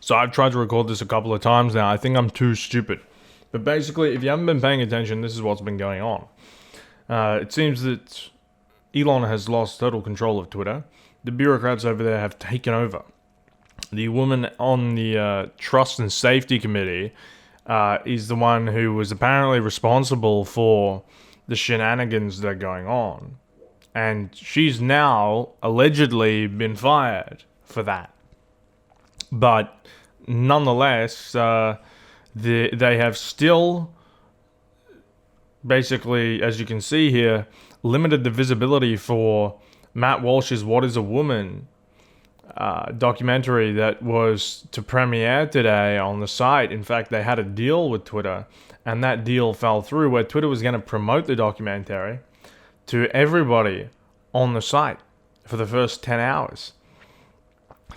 So I've tried to record this a couple of times now. I think I'm too stupid. But basically, if you haven't been paying attention, this is what's been going on. It seems that Elon has lost total control of Twitter. The bureaucrats over there have taken over. The woman on the Trust and Safety Committee is the one who was apparently responsible for the shenanigans that are going on. And she's now allegedly been fired for that. But nonetheless, they have still, basically, as you can see here, limited the visibility for Matt Walsh's What is a Woman documentary that was to premiere today on the site. In fact, they had a deal with Twitter, and that deal fell through where Twitter was going to promote the documentary to everybody on the site for the first 10 hours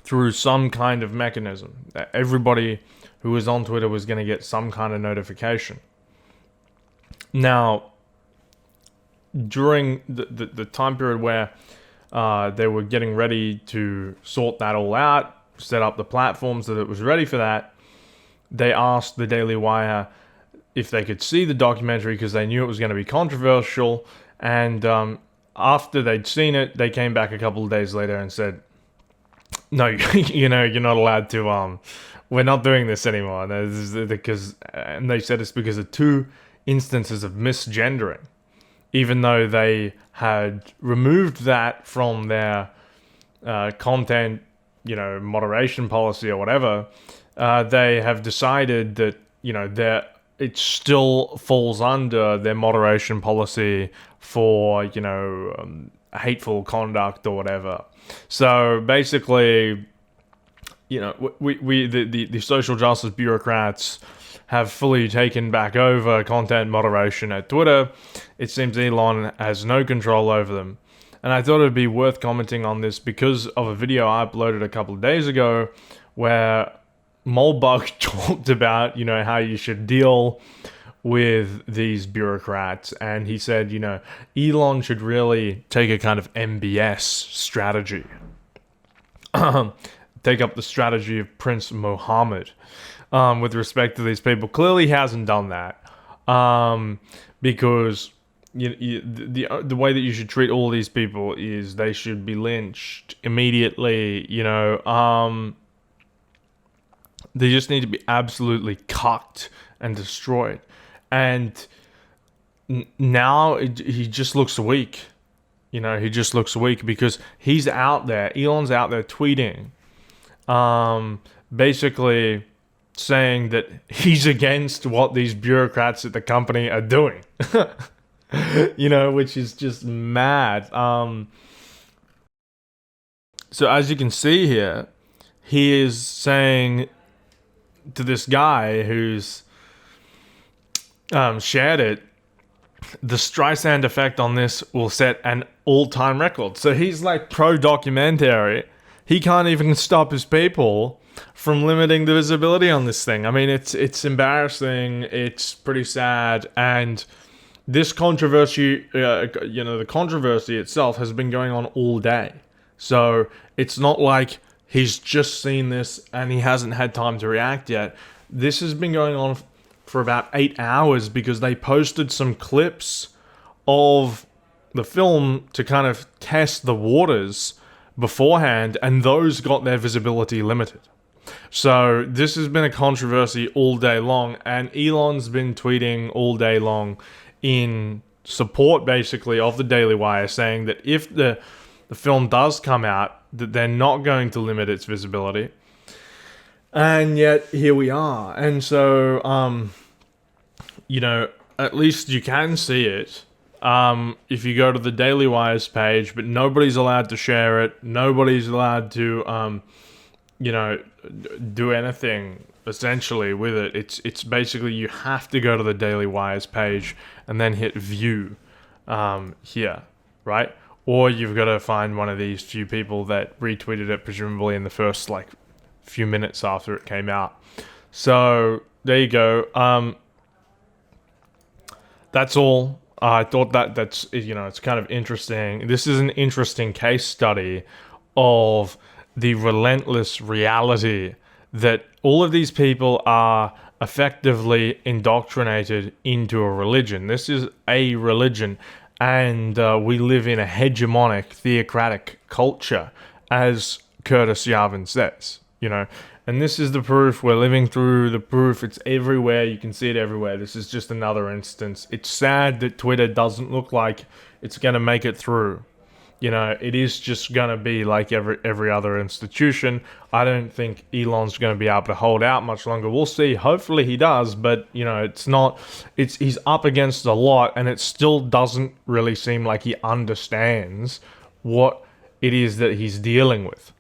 through some kind of mechanism. Everybody who was on Twitter was going to get some kind of notification. Now, during the time period where they were getting ready to sort that all out, set up the platform so that it was ready for that, they asked the Daily Wire if they could see the documentary because they knew it was going to be controversial. And after they'd seen it, they came back a couple of days later and said, no, you're not allowed to, we're not doing this anymore. And they said it's because of 2 instances of misgendering. Even though they had removed that from their content, moderation policy or whatever, they have decided that, it still falls under their moderation policy for, hateful conduct or whatever. So basically, the social justice bureaucrats have fully taken back over content moderation at Twitter. It seems Elon has no control over them. And I thought it'd be worth commenting on this because of a video I uploaded a couple of days ago where Molbug talked about, how you should deal with these bureaucrats. And he said, Elon should really take a kind of MBS strategy. Take up the strategy of Prince Mohammed. With respect to these people. Clearly he hasn't done that. Because the way that you should treat all these people is they should be lynched immediately, they just need to be absolutely cucked and destroyed. And now he just looks weak. He just looks weak because he's out there. Elon's out there tweeting. Basically saying that he's against what these bureaucrats at the company are doing. Which is just mad. So as you can see here, he is saying to this guy who's shared it, the Streisand effect on this will set an all-time record. So he's like pro-documentary. He can't even stop his people from limiting the visibility on this thing. I mean, it's embarrassing. It's pretty sad. And this controversy, the controversy itself has been going on all day. So it's not like he's just seen this and he hasn't had time to react yet. This has been going on for about 8 hours because they posted some clips of the film to kind of test the waters beforehand, and those got their visibility limited. So this has been a controversy all day long, and Elon's been tweeting all day long in support, basically, of the Daily Wire, saying that if the film does come out, that they're not going to limit its visibility. And yet, here we are. And so, at least you can see it if you go to the Daily Wire's page, but nobody's allowed to share it. Nobody's allowed to, do anything essentially with it. It's basically you have to go to the Daily Wire's page and then hit view here, right? Or you've got to find one of these few people that retweeted it, presumably in the first few minutes after it came out. So there you go. That's all. I thought that's it's kind of interesting. This is an interesting case study of the relentless reality that all of these people are effectively indoctrinated into a religion. This is a religion, and we live in a hegemonic, theocratic culture, as Curtis Yarvin says, you know. And this is the proof. We're living through the proof. It's everywhere. You can see it everywhere. This is just another instance. It's sad that Twitter doesn't look like it's going to make it through. You know, it is just going to be like every other institution. I don't think Elon's going to be able to hold out much longer. We'll see. Hopefully he does, but, you know, he's up against a lot, and it still doesn't really seem like he understands what it is that he's dealing with.